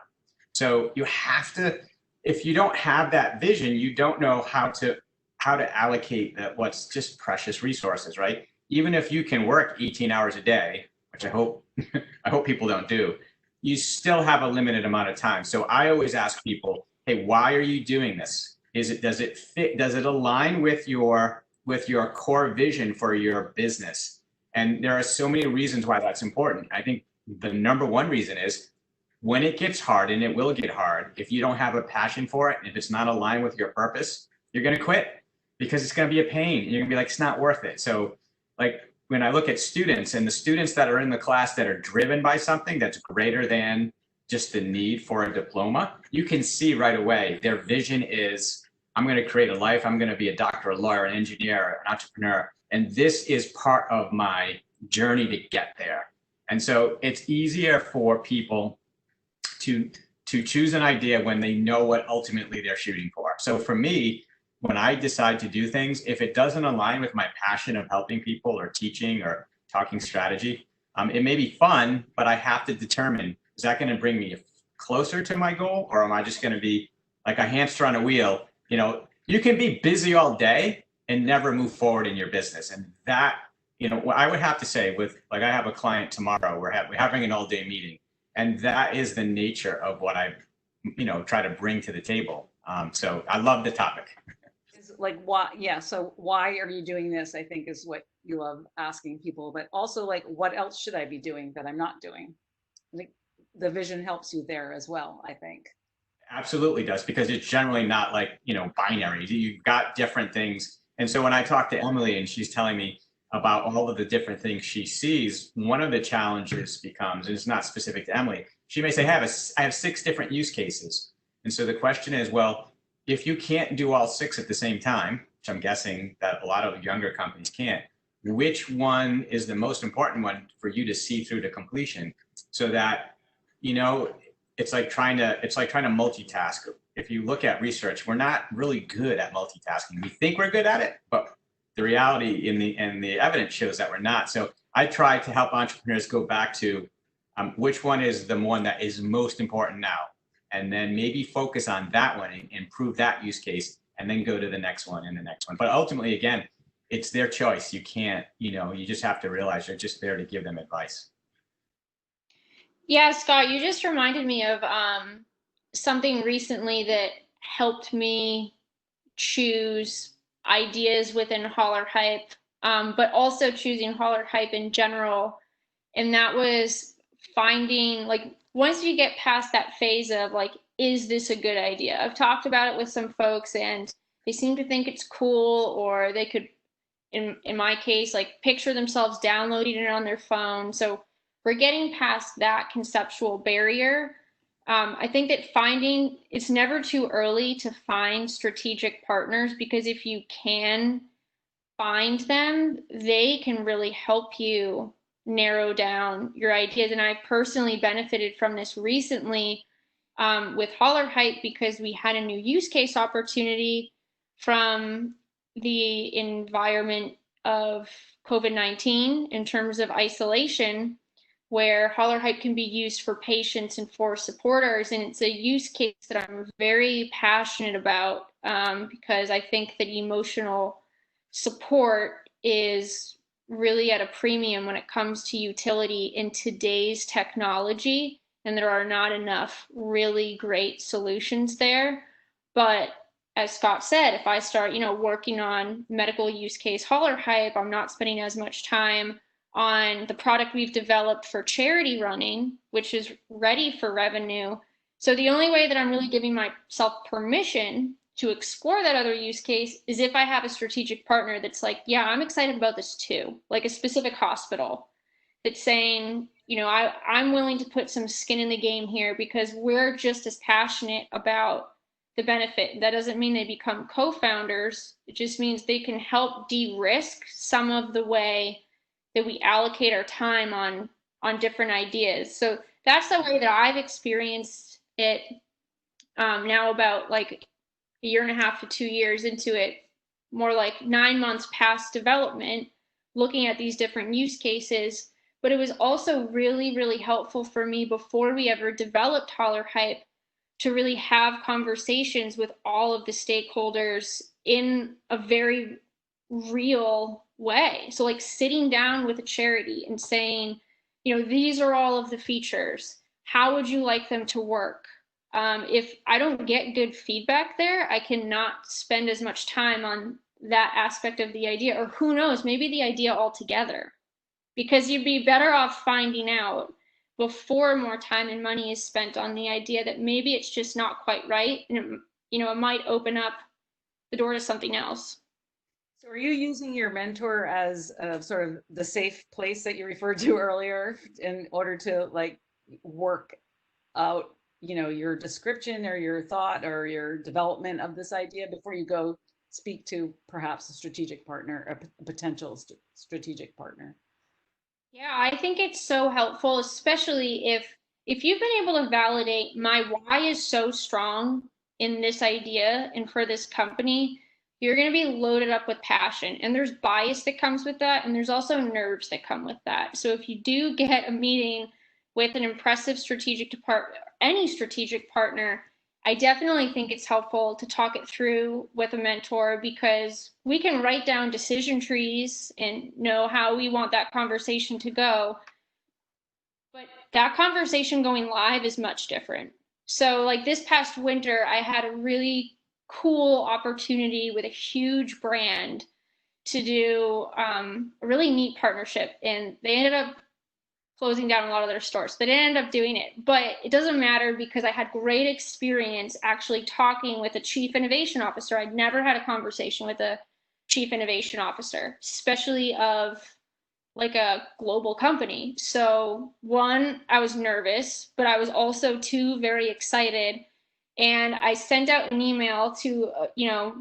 So you have to, if you don't have that vision, you don't know how to allocate what's just precious resources, right? Even if you can work 18 hours a day, which I hope people don't do, you still have a limited amount of time. So I always ask people, hey, why are you doing this? Does it fit? Does it align with your core vision for your business? And there are so many reasons why that's important. I think the number one reason is when it gets hard, and it will get hard, if you don't have a passion for it, if it's not aligned with your purpose, you're going to quit, because it's going to be a pain. You're going to be like, it's not worth it. So like, when I look at students, and the students that are in the class that are driven by something that's greater than just the need for a diploma, you can see right away their vision is, I'm going to create a life. I'm going to be a doctor, a lawyer, an engineer, an entrepreneur. And this is part of my journey to get there. And so it's easier for people to choose an idea when they know what ultimately they're shooting for. So for me, when I decide to do things, if it doesn't align with my passion of helping people or teaching or talking strategy, it may be fun, but I have to determine, is that going to bring me closer to my goal, or am I just going to be like a hamster on a wheel? You can be busy all day and never move forward in your business. And that, what I would have to say with, like, I have a client tomorrow, we're having an all-day meeting, and that is the nature of what I, try to bring to the table. So I love the topic. Like, why? Yeah. So why are you doing this? I think is what you love asking people, but also like, what else should I be doing that I'm not doing? the vision helps you there as well, I think. Absolutely does, because it's generally not like, binary. You've got different things. And so when I talk to Emily and she's telling me about all of the different things she sees, one of the challenges becomes, and it's not specific to Emily, she may say, I have 6 different use cases. And so the question is, well, if you can't do all 6 at the same time, which I'm guessing that a lot of younger companies can't, which one is the most important one for you to see through to completion, so that, it's like trying to multitask. If you look at research, we're not really good at multitasking. We think we're good at it, but the reality and the evidence shows that we're not. So I try to help entrepreneurs go back to which one is the one that is most important now, and then maybe focus on that one and improve that use case, and then go to the next one and the next one. But ultimately, again, it's their choice. You can't, you just have to realize you're just there to give them advice. Yeah, Scott, you just reminded me of something recently that helped me choose ideas within hollarhype, but also choosing hollarhype in general. And that was finding, like, once you get past that phase of like, is this a good idea? I've talked about it with some folks and they seem to think it's cool, or they could, in my case, like picture themselves downloading it on their phone. So we're getting past that conceptual barrier. I think that it's never too early to find strategic partners, because if you can find them, they can really help you narrow down your ideas. And I personally benefited from this recently with hollarhype, because we had a new use case opportunity from the environment of COVID-19 in terms of isolation, where hollarhype can be used for patients and for supporters. And it's a use case that I'm very passionate about, because I think that emotional support is really at a premium when it comes to utility in today's technology. And there are not enough really great solutions there. But as Scott said, if I start, working on medical use case hollarhype, I'm not spending as much time on the product we've developed for charity running, which is ready for revenue. So the only way that I'm really giving myself permission to explore that other use case is if I have a strategic partner that's like, yeah, I'm excited about this too, like a specific hospital that's saying, I'm willing to put some skin in the game here because we're just as passionate about the benefit. That doesn't mean they become co-founders. It just means they can help de-risk some of the way that we allocate our time on different ideas. So that's the way that I've experienced it now, about like a year and a half to 2 years into it, more like 9 months past development, looking at these different use cases. But it was also really, really helpful for me before we ever developed hollarhype to really have conversations with all of the stakeholders in a very real way. So like sitting down with a charity and saying, these are all of the features. How would you like them to work? If I don't get good feedback there, I cannot spend as much time on that aspect of the idea, or who knows, maybe the idea altogether, because you'd be better off finding out before more time and money is spent on the idea that maybe it's just not quite right, and it might open up the door to something else. So are you using your mentor as sort of the safe place that you referred to earlier in order to like work out, your description or your thought or your development of this idea before you go speak to perhaps a strategic partner, a potential strategic partner? Yeah, I think it's so helpful, especially if you've been able to validate my why is so strong in this idea and for this company, you're going to be loaded up with passion. And there's bias that comes with that, and there's also nerves that come with that. So if you do get a meeting with an impressive strategic department, any strategic partner, I definitely think it's helpful to talk it through with a mentor, because we can write down decision trees and know how we want that conversation to go. But that conversation going live is much different. So like this past winter, I had a really cool opportunity with a huge brand to do a really neat partnership. And they ended up closing down a lot of their stores. They didn't end up doing it, but it doesn't matter because I had great experience actually talking with a chief innovation officer. I'd never had a conversation with a chief innovation officer, especially of like a global company. So one, I was nervous, but I was also two, very excited. And I sent out an email to,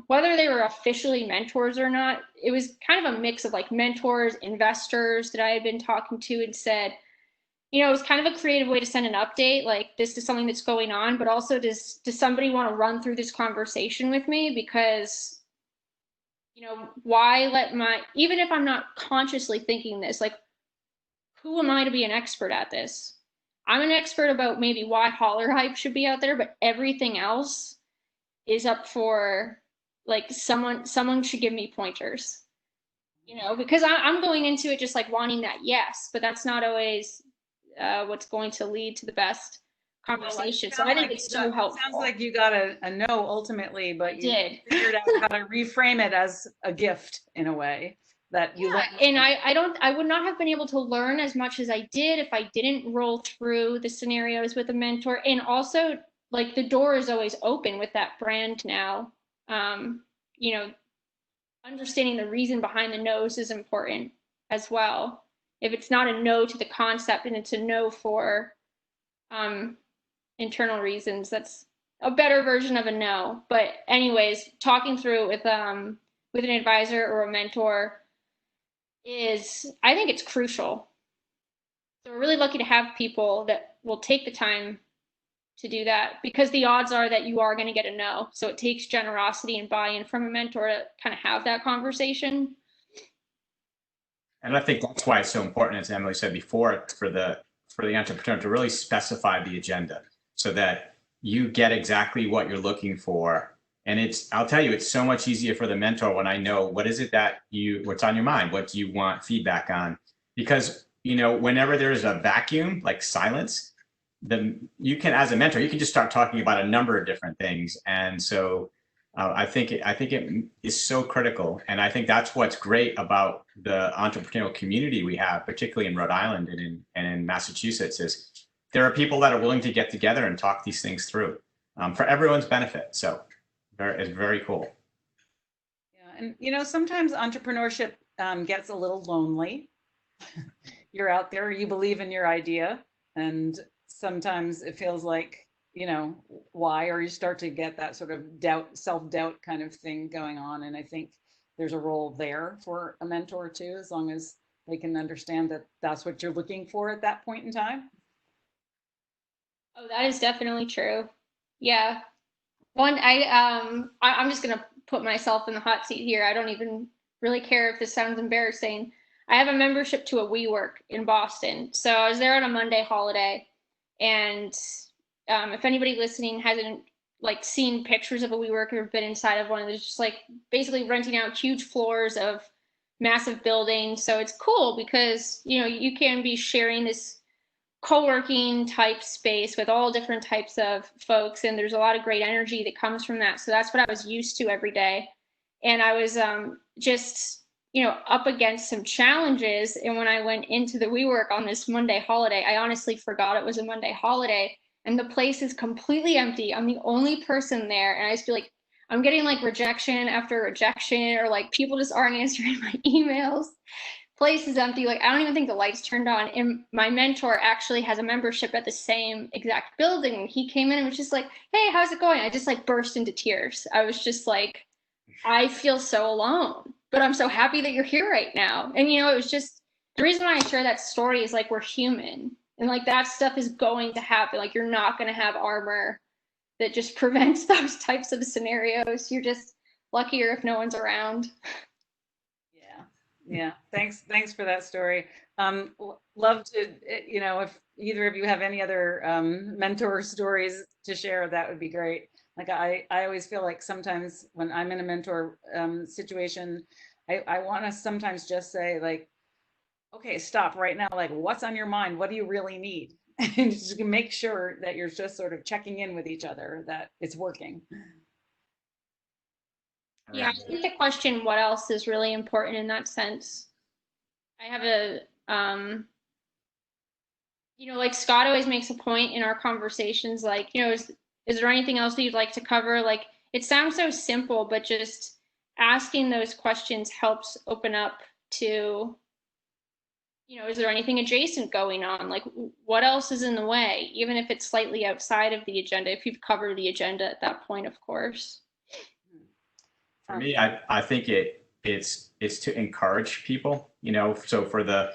whether they were officially mentors or not, it was kind of a mix of like mentors, investors that I had been talking to, and said, it was kind of a creative way to send an update, like this is something that's going on, but also does somebody want to run through this conversation with me? Because, why even if I'm not consciously thinking this, like, who am I to be an expert at this? I'm an expert about maybe why hollarhype should be out there, but everything else is up for like someone should give me pointers, because I'm going into it just like wanting that yes, but that's not always what's going to lead to the best conversation. So I think it's so helpful. Sounds like you got a no ultimately, but you did figured out how to reframe it as a gift in a way that you learned. And I would not have been able to learn as much as I did if I didn't roll through the scenarios with a mentor. And also, like, the door is always open with that brand now. Understanding the reason behind the no's is important as well. If it's not a no to the concept and it's a no for internal reasons, that's a better version of a no. But anyways, talking through it with an advisor or a mentor I think it's crucial. So we're really lucky to have people that will take the time to do that, because the odds are that you are going to get a no. So it takes generosity and buy-in from a mentor to kind of have that conversation. And I think that's why it's so important, as Emily said before, for the entrepreneur to really specify the agenda so that you get exactly what you're looking for. And I'll tell you, it's so much easier for the mentor when I know what is it that what's on your mind, what do you want feedback on? Because, whenever there's a vacuum, like silence, then you can, as a mentor, you can just start talking about a number of different things. And so I think it is so critical. And I think that's what's great about the entrepreneurial community we have, particularly in Rhode Island and in Massachusetts, is there are people that are willing to get together and talk these things through for everyone's benefit. So it's very cool. Yeah, and sometimes entrepreneurship gets a little lonely. You're out there, you believe in your idea, and sometimes it feels like, why, or you start to get that sort of doubt, self-doubt kind of thing going on. And I think there's a role there for a mentor too, as long as they can understand that that's what you're looking for at that point in time. Oh, that is definitely true. Yeah. I'm just gonna put myself in the hot seat here. I don't even really care if this sounds embarrassing. I have a membership to a WeWork in Boston. So I was there on a Monday holiday, and if anybody listening hasn't like seen pictures of a WeWork or been inside of one, there's just like basically renting out huge floors of massive buildings. So it's cool because you can be sharing this co-working type space with all different types of folks, and there's a lot of great energy that comes from that. So that's what I was used to every day. And I was just up against some challenges, and when I went into the WeWork on this Monday holiday, I honestly forgot it was a Monday holiday, and the place is completely empty. I'm the only person there, and I just feel like I'm getting like rejection after rejection, or like people just aren't answering my emails. Place is empty. Like, I don't even think the lights turned on. And my mentor actually has a membership at the same exact building. And he came in and was just like, hey, how's it going? I just like burst into tears. I was just like, I feel so alone, but I'm so happy that you're here right now. And, it was just, the reason why I share that story is like, we're human, and like that stuff is going to happen. Like, you're not going to have armor that just prevents those types of scenarios. You're just luckier if no one's around. Yeah. Thanks for that story. Love to, if either of you have any other mentor stories to share, that would be great. Like I always feel like sometimes when I'm in a mentor situation, I want to sometimes just say like, okay, stop right now. Like, what's on your mind? What do you really need? And just make sure that you're just sort of checking in with each other, that it's working. Yeah, I think the question, what else, is really important in that sense. I have you know, like Scott always makes a point in our conversations, like, you know, is there anything else that you'd like to cover? Like, it sounds so simple, but just asking those questions helps open up to, you know, is there anything adjacent going on? Like, what else is in the way, even if it's slightly outside of the agenda, if you've covered the agenda at that point, of course. For me, I think it's to encourage people, you know, so for the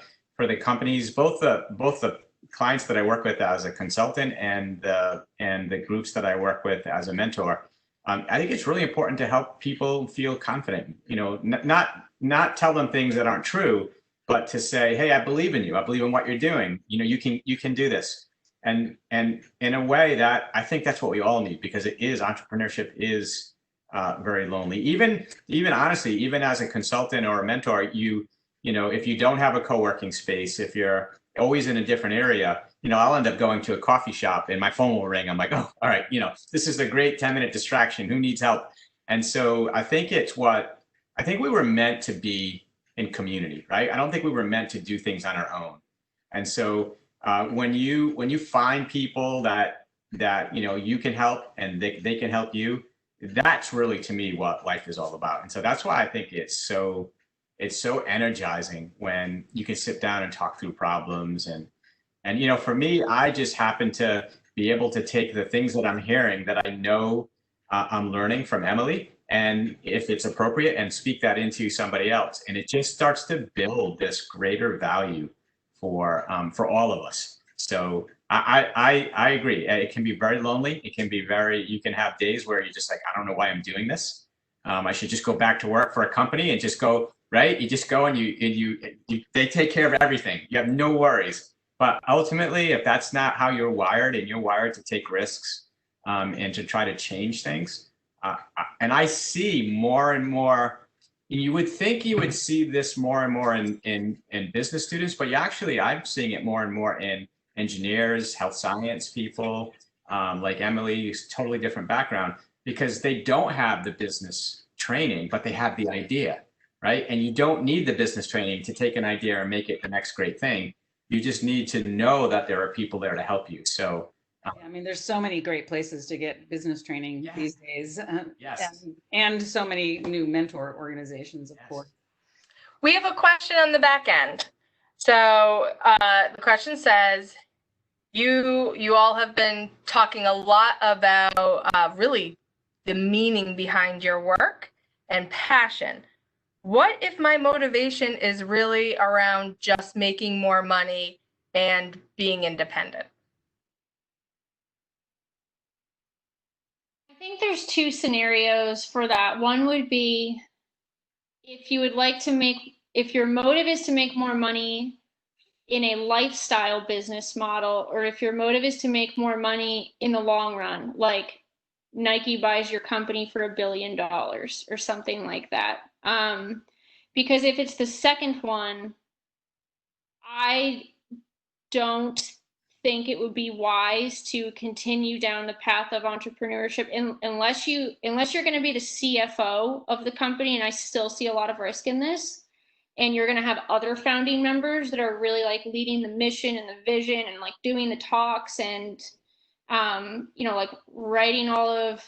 companies, both the clients that I work with as a consultant and the groups that I work with as a mentor, I think it's really important to help people feel confident, you know, not tell them things that aren't true, but to say, hey, I believe in you. I believe in what you're doing. You know, you can do this. And in a way that I think that's what we all need, because entrepreneurship is very lonely. Even honestly, even as a consultant or a mentor, you know, if you don't have a co-working space, if you're always in a different area, you know, I'll end up going to a coffee shop and my phone will ring. I'm like, oh, all right, you know, this is a great 10-minute distraction. Who needs help? And so I think we were meant to be in community, right? I don't think we were meant to do things on our own. And so when you find people that you know you can help and they can help you, that's really, to me, what life is all about. And so that's why I think it's so energizing when you can sit down and talk through problems. And you know, for me, I just happen to be able to take the things that I'm hearing that I know I'm learning from Emily, and if it's appropriate, and speak that into somebody else. And it just starts to build this greater value for all of us. So I agree. It can be very lonely. It can be you can have days where you're just like, I don't know why I'm doing this. I should just go back to work for a company and just go, right? You just go and they take care of everything. You have no worries. But ultimately, if that's not how you're wired, and you're wired to take risks and to try to change things, and I see more and more. You would think you would see this more and more in business students, but I'm seeing it more and more in engineers, health science people, like Emily's totally different background, because they don't have the business training, but they have the idea, right? And you don't need the business training to take an idea and make it the next great thing. You just need to know that there are people there to help you. So I mean, there's so many great places to get business training these days. Yes. And so many new mentor organizations, of course. We have a question on the back end. So the question says, you all have been talking a lot about really the meaning behind your work and passion. What if my motivation is really around just making more money and being independent? I think there's two scenarios for that. One would be if your motive is to make more money in a lifestyle business model, or if your motive is to make more money in the long run, like Nike buys your company for $1 billion or something like that. Because if it's the second one, I don't think it would be wise to continue down the path of entrepreneurship unless you're going to be the CFO of the company, and I still see a lot of risk in this. And you're going to have other founding members that are really like leading the mission and the vision and like doing the talks and you know, like writing all of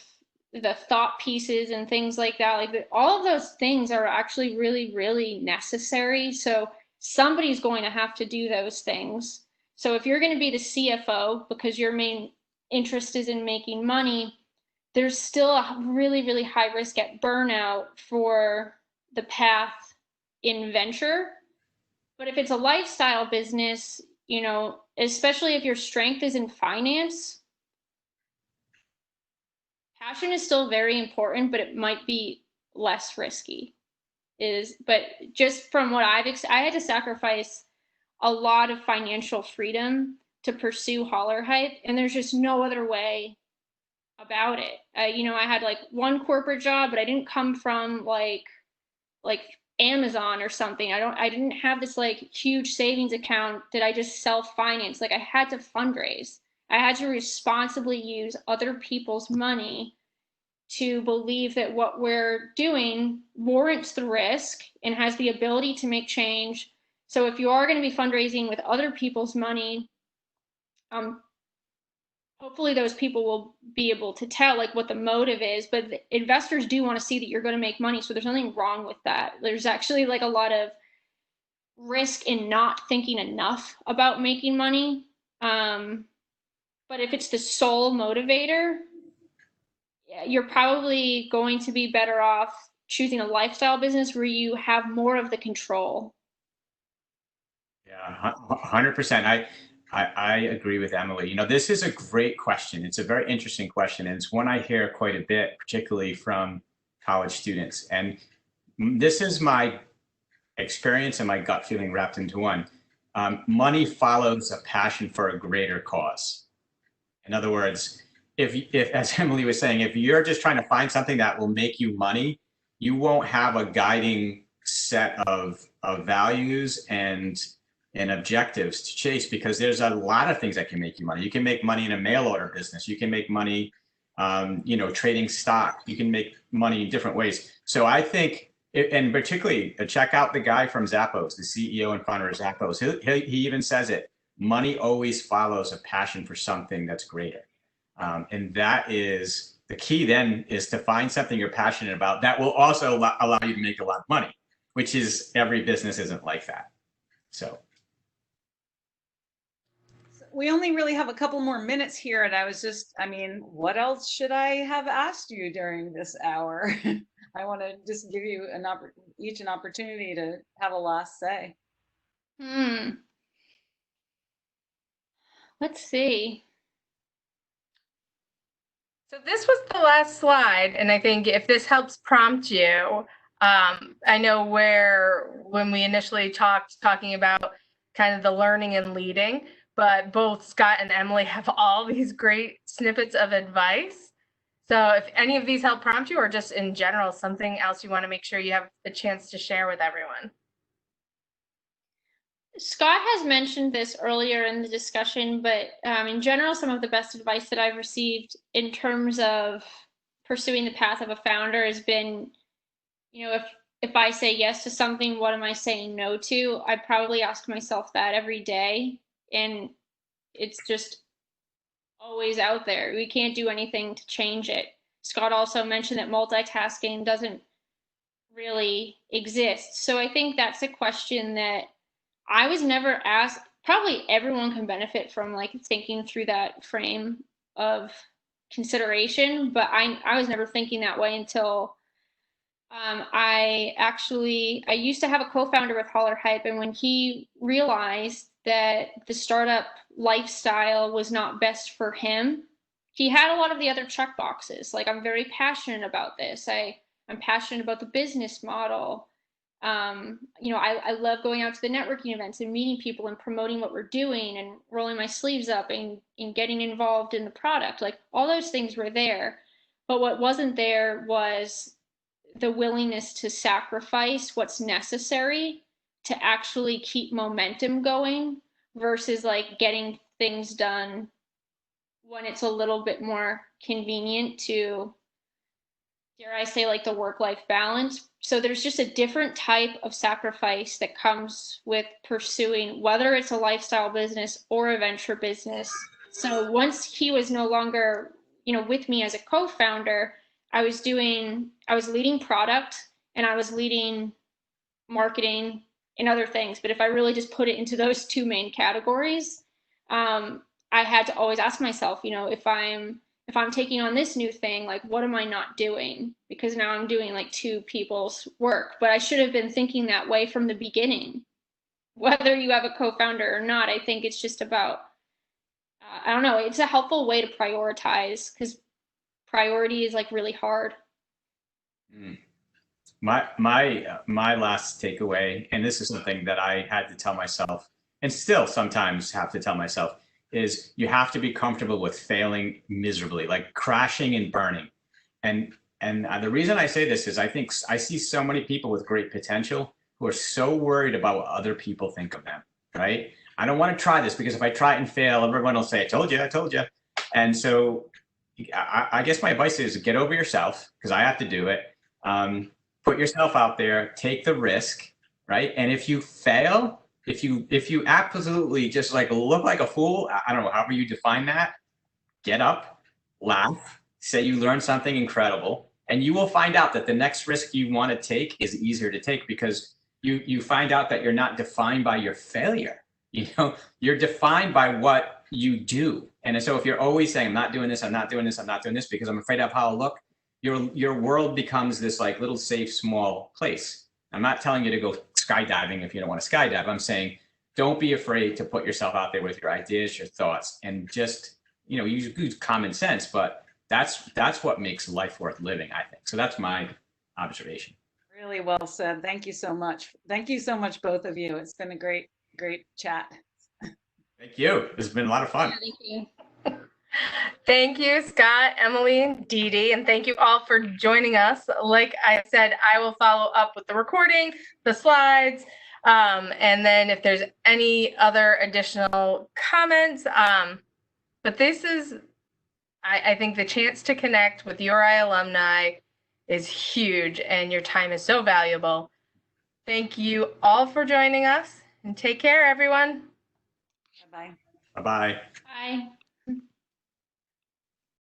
the thought pieces and things like that. Like all of those things are actually really, really necessary. So somebody's going to have to do those things. So if you're going to be the CFO because your main interest is in making money, there's still a really, really high risk at burnout for the path in venture. But if it's a lifestyle business, you know, especially if your strength is in finance, passion is still very important, but it might be less risky. But just from what I had to sacrifice a lot of financial freedom to pursue hollarhype, and there's just no other way about it. You know, I had like one corporate job, but I didn't come from like Amazon or something. I didn't have this like huge savings account that I just self-financed. Like I had to fundraise. I had to responsibly use other people's money to believe that what we're doing warrants the risk and has the ability to make change. So if you are going to be fundraising with other people's money, hopefully those people will be able to tell like what the motive is, but the investors do want to see that you're going to make money. So there's nothing wrong with that. There's actually like a lot of risk in not thinking enough about making money. But if it's the sole motivator, you're probably going to be better off choosing a lifestyle business where you have more of the control. Yeah, 100%. I agree with Emily. You know, this is a great question. It's a very interesting question, and it's one I hear quite a bit, particularly from college students. And this is my experience and my gut feeling wrapped into one. Money follows a passion for a greater cause. In other words, if, as Emily was saying, if you're just trying to find something that will make you money, you won't have a guiding set of values and objectives to chase, because there's a lot of things that can make you money. You can make money in a mail order business. You can make money, you know, trading stock. You can make money in different ways. So I think, and particularly check out the guy from Zappos, the CEO and founder of Zappos. He even says it, money always follows a passion for something that's greater. And that is the key then, is to find something you're passionate about that will also allow you to make a lot of money, which is every business isn't like that. So. We only really have a couple more minutes here, and I was just, I mean, what else should I have asked you during this hour? I want to just give you each an opportunity to have a last say. Let's see. So this was the last slide, and I think if this helps prompt you, I know when we initially talking about kind of the learning and leading, but both Scott and Emily have all these great snippets of advice. So if any of these help prompt you, or just in general, something else you want to make sure you have a chance to share with everyone. Scott has mentioned this earlier in the discussion, but in general, some of the best advice that I've received in terms of pursuing the path of a founder has been, you know, if I say yes to something, what am I saying no to? I probably ask myself that every day, and it's just always out there. We can't do anything to change it. Scott also mentioned that multitasking doesn't really exist. So I think that's a question that I was never asked. Probably everyone can benefit from like thinking through that frame of consideration, but I was never thinking that way until I used to have a co-founder with hollarhype, and when he realized that the startup lifestyle was not best for him, he had a lot of the other check boxes. Like, I'm very passionate about this. I'm passionate about the business model. You know, I love going out to the networking events and meeting people and promoting what we're doing and rolling my sleeves up and getting involved in the product. Like, all those things were there. But what wasn't there was the willingness to sacrifice what's necessary to actually keep momentum going versus like getting things done when it's a little bit more convenient to, dare I say, like the work-life balance. So there's just a different type of sacrifice that comes with pursuing, whether it's a lifestyle business or a venture business. So once he was no longer, you know, with me as a co-founder, I was leading product and I was leading marketing and other things. But if I really just put it into those two main categories, I had to always ask myself, you know, if I'm taking on this new thing, like, what am I not doing? Because now I'm doing like two people's work, but I should have been thinking that way from the beginning. Whether you have a co-founder or not, I think it's just about, I don't know, it's a helpful way to prioritize, because priority is like really hard. My last takeaway, and this is something that I had to tell myself, and still sometimes have to tell myself, is you have to be comfortable with failing miserably, like crashing and burning. And the reason I say this is I think I see so many people with great potential who are so worried about what other people think of them, right? I don't want to try this because if I try it and fail, everyone will say, I told you. And so I guess my advice is get over yourself, because I have to do it. Put yourself out there, take the risk, right? And if you fail, if you absolutely just like look like a fool, I don't know, however you define that, get up, laugh, say you learned something incredible, and you will find out that the next risk you want to take is easier to take because you find out that you're not defined by your failure. You know, you're defined by what you do. And so if you're always saying, I'm not doing this, I'm not doing this, I'm not doing this because I'm afraid of how I'll look, your world becomes this like little safe, small place. I'm not telling you to go skydiving if you don't want to skydive. I'm saying, don't be afraid to put yourself out there with your ideas, your thoughts, and just, you know, use common sense, but that's what makes life worth living, I think. So that's my observation. Really well said. Thank you so much. Thank you so much, both of you. It's been a great chat. Thank you. This has been a lot of fun. Yeah, thank you. Thank you, Scott, Emily, Dee Dee, and thank you all for joining us. Like I said, I will follow up with the recording, the slides, and then if there's any other additional comments. But this is, I think the chance to connect with URI alumni is huge, and your time is so valuable. Thank you all for joining us, and take care, everyone. Bye-bye. Bye-bye. Bye.